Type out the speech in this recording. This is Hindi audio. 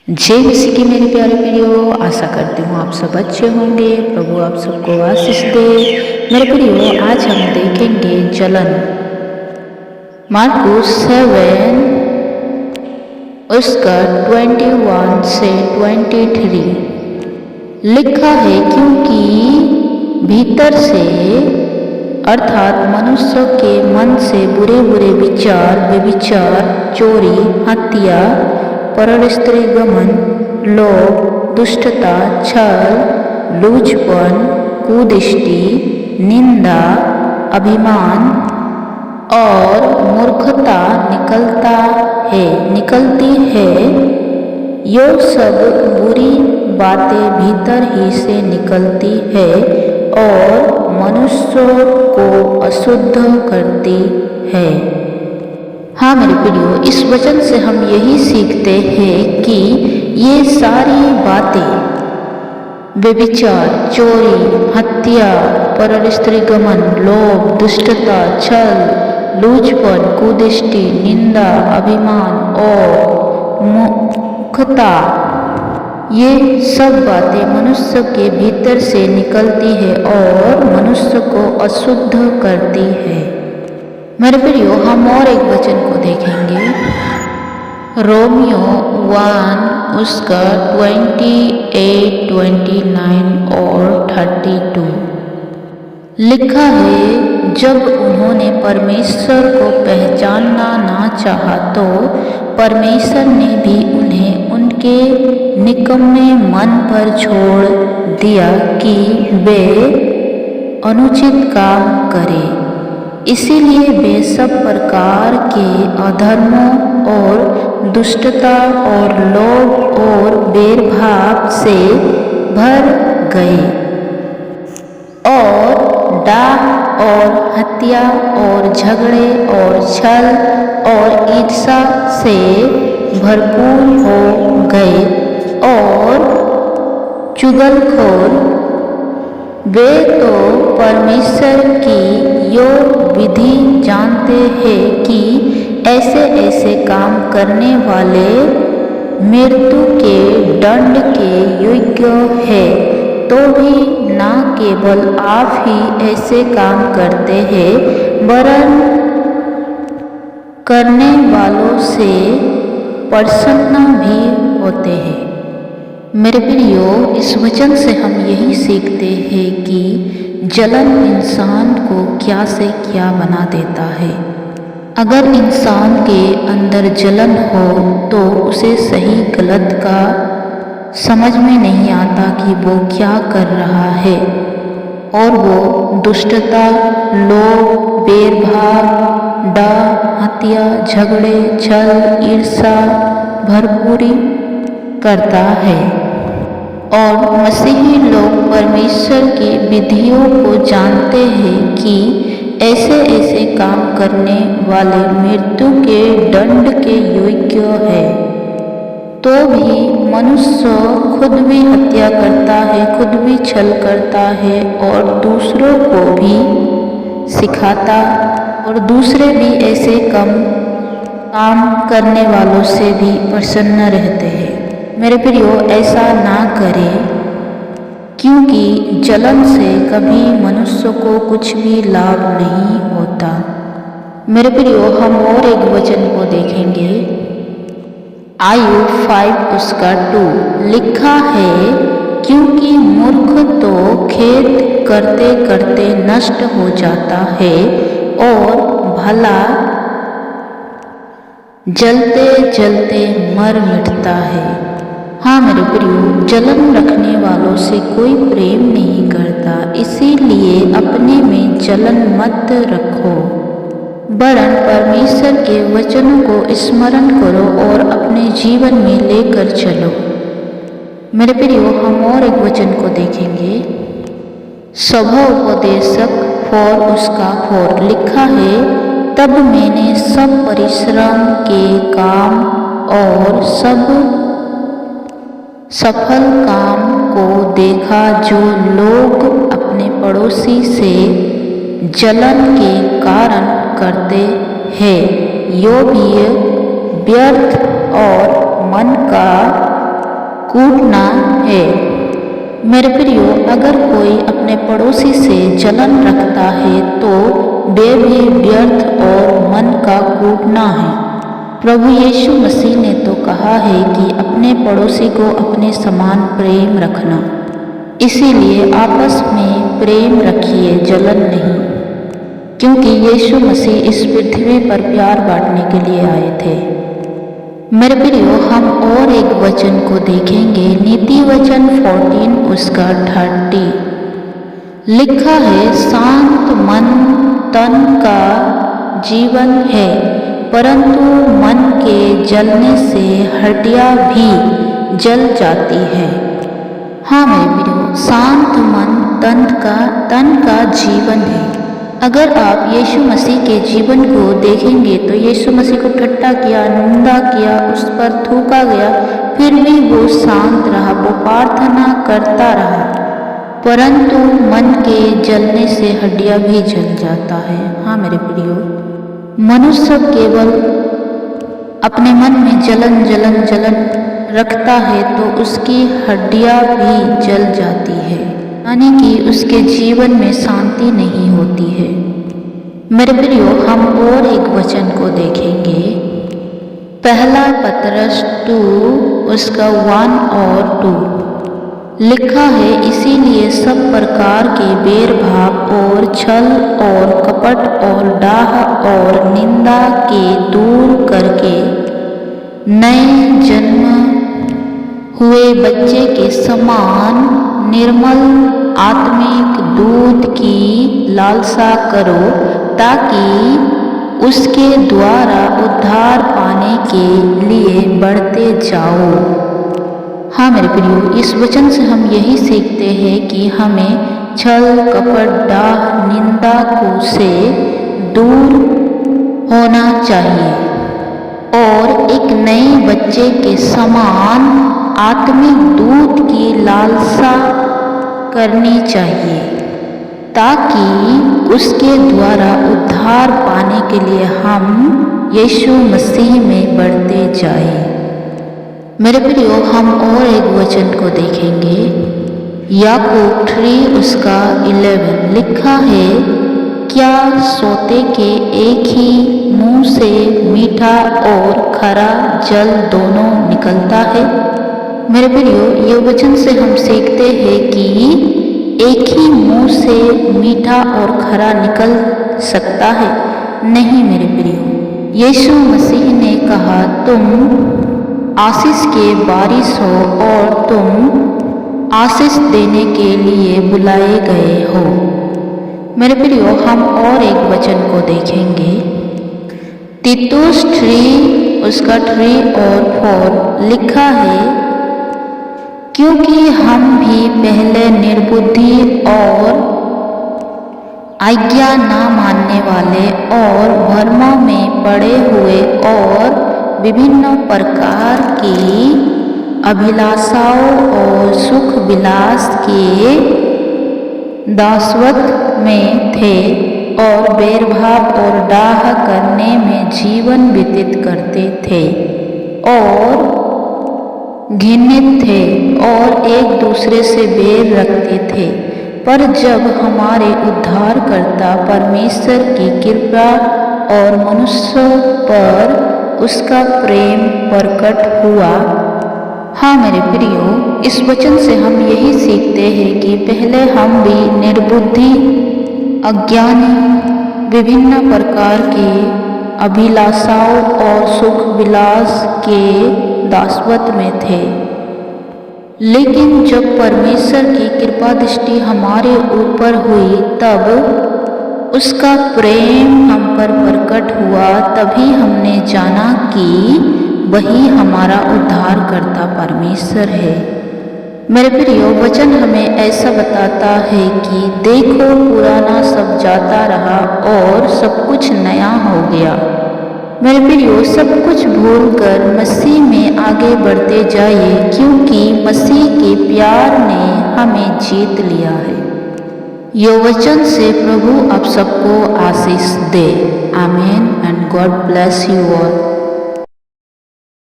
जय मसीह की मेरी प्यारे प्रियो, आशा करती हूँ आप सब अच्छे होंगे। प्रभु आप सबको आशीष दे। मेरे प्रियो, आज हम देखेंगे जलन। मार्कुस 7 उसका 21 से 23 लिखा है, क्योंकि भीतर से अर्थात मनुष्य के मन से बुरे बुरे विचार, व्यभिचार, चोरी, हत्या, पर स्त्री गमन, लोभ, दुष्टता, छल, लूचपन, कुदृष्टि, निंदा, अभिमान और मूर्खता निकलती है। यो सब बुरी बातें भीतर ही से निकलती है और मनुष्य को अशुद्ध करती है। हाँ मेरे प्रियो, इस वचन से हम यही सीखते हैं कि ये सारी बातें, व्यभिचार, चोरी, हत्या, पर स्त्री गमन, लोभ, दुष्टता, छल, लूचपन, कुदृष्टि, निंदा, अभिमान और मूर्खता, ये सब बातें मनुष्य के भीतर से निकलती है और मनुष्य को अशुद्ध करती है। मेरे प्रियो, हम और एक वचन को देखेंगे, रोमियो 1 उसका 28, 29 और 32 लिखा है, जब उन्होंने परमेश्वर को पहचानना ना चाहा तो परमेश्वर ने भी उन्हें उनके निकम्मे मन पर छोड़ दिया कि वे अनुचित काम करें। इसीलिए वे सब प्रकार के अधर्मों और दुष्टता और लोभ और बैरभाव से भर गए और डाह और हत्या और झगड़े और छल और ईर्ष्या से भरपूर हो गए और चुगलखोर। वे तो परमेश्वर की यो विधि जानते हैं कि ऐसे ऐसे काम करने वाले मृत्यु के दंड के योग्य है, तो भी ना केवल आप ही ऐसे काम करते हैं, वरन करने वालों से प्रसन्न भी होते हैं। मेरे प्रियो, इस वचन से हम यही सीखते हैं कि जलन इंसान को क्या से क्या बना देता है। अगर इंसान के अंदर जलन हो तो उसे सही गलत का समझ में नहीं आता कि वो क्या कर रहा है, और वो दुष्टता, लोभ, बैरभाव, डाह, हत्या, झगड़े, छल, ईर्ष्या भरपूरी करता है। और मसीही लोग परमेश्वर की विधियों को जानते हैं कि ऐसे ऐसे काम करने वाले मृत्यु के दंड के योग्य है, तो भी मनुष्य खुद भी हत्या करता है, खुद भी छल करता है और दूसरों को भी सिखाता, और दूसरे भी ऐसे काम करने वालों से भी प्रसन्न रहते हैं। मेरे प्रियो, ऐसा ना करें, क्योंकि जलन से कभी मनुष्य को कुछ भी लाभ नहीं होता। मेरे प्रियो, हम और एक वचन को देखेंगे, आयु 5 उसका 2 लिखा है, क्योंकि मूर्ख तो खेद करते करते नष्ट हो जाता है और भला जलते जलते मर मिटता है। हाँ मेरे प्रियो, जलन रखने वालों से कोई प्रेम नहीं करता, इसीलिए अपने में जलन मत रखो, वरन परमेश्वर के वचनों को स्मरण करो और अपने जीवन में लेकर चलो। मेरे प्रियो, हम और एक वचन को देखेंगे, स्वभावोपदेशक 4 उसका 4 लिखा है, तब मैंने सब परिश्रम के काम और सब सफल काम को देखा जो लोग अपने पड़ोसी से जलन के कारण करते हैं। यो भी व्यर्थ और मन का कूटना है। मेरे प्रियो, अगर कोई अपने पड़ोसी से जलन रखता है तो वे भी व्यर्थ और मन का कूटना है। प्रभु यीशु मसीह ने तो कहा है कि अपने पड़ोसी को अपने समान प्रेम रखना। इसीलिए आपस में प्रेम रखिए, जलन नहीं, क्योंकि यीशु मसीह इस पृथ्वी पर प्यार बांटने के लिए आए थे। मेरे प्रियो, हम और एक वचन को देखेंगे, नीति वचन 14 उसका 30। लिखा है, शांत मन तन का जीवन है, परंतु मन के जलने से हड्डियां भी जल जाती है। हाँ मेरे प्रियो, शांत मन तन का जीवन है। अगर आप यीशु मसीह के जीवन को देखेंगे तो यीशु मसीह को ठट्टा किया, निंदा किया, उस पर थूका गया, फिर भी वो शांत रहा, वो प्रार्थना करता रहा। परंतु मन के जलने से हड्डियां भी जल जाता है। हाँ मेरे प्रियो, मनुष्य केवल अपने मन में जलन रखता है तो उसकी हड्डियां भी जल जाती है, यानी कि उसके जीवन में शांति नहीं होती है। मेरे प्रियो, हम और एक वचन को देखेंगे, पहला पतरस 2 उसका 1 और 2। लिखा है, इसीलिए सब प्रकार के बैरभाव और छल और कपट और डाह और निंदा के दूर करके नए जन्म हुए बच्चे के समान निर्मल आत्मिक दूध की लालसा करो, ताकि उसके द्वारा उद्धार पाने के लिए बढ़ते जाओ। हाँ मेरे प्रियो, इस वचन से हम यही सीखते हैं कि हमें छल कपट डाह निंदा को से दूर होना चाहिए और एक नए बच्चे के समान आत्मिक दूध की लालसा करनी चाहिए, ताकि उसके द्वारा उद्धार पाने के लिए हम यीशु मसीह में बढ़ते जाएं। मेरे प्रियो, हम और एक वचन को देखेंगे, याकूब 3 उसका 11। लिखा है, क्या सोते के एक ही मुंह से मीठा और खरा जल दोनों निकलता है? मेरे प्रियो, ये वचन से हम सीखते हैं कि एक ही मुंह से मीठा और खरा निकल सकता है? नहीं मेरे प्रियो, यीशु मसीह ने कहा, तुम आशीष के बारिश हो और तुम आशीष देने के लिए बुलाए गए हो। मेरे प्रियो, हम और एक वचन को देखेंगे, तीतुस 3 उसका 3 और 4। लिखा है, क्योंकि हम भी पहले निर्बुद्धि और आज्ञा न मानने वाले और भ्रमों में पड़े हुए और विभिन्न प्रकार की अभिलाषाओं और सुख विलास के दासत्व में थे और बैरभाव और डाह करने में जीवन व्यतीत करते थे और घृणित थे और एक दूसरे से बैर रखते थे। पर जब हमारे उद्धारकर्ता परमेश्वर की कृपा और मनुष्य पर उसका प्रेम प्रकट हुआ। हाँ मेरे प्रियो, इस वचन से हम यही सीखते हैं कि पहले हम भी निर्बुद्धि, अज्ञानी, विभिन्न प्रकार के अभिलाषाओं और सुख विलास के दासत्व में थे, लेकिन जब परमेश्वर की कृपा दृष्टि हमारे ऊपर हुई तब उसका प्रेम हम पर प्रकट हुआ। तभी हमने जाना कि वही हमारा उद्धारकर्ता परमेश्वर है। मेरे प्रियो, वचन हमें ऐसा बताता है कि देखो, पुराना सब जाता रहा और सब कुछ नया हो गया। मेरे प्रियो, सब कुछ भूलकर मसीह में आगे बढ़ते जाइए, क्योंकि मसीह के प्यार ने हमें जीत लिया है। यो वचन से प्रभु आप सबको आशीष दे। आमीन and God bless you all.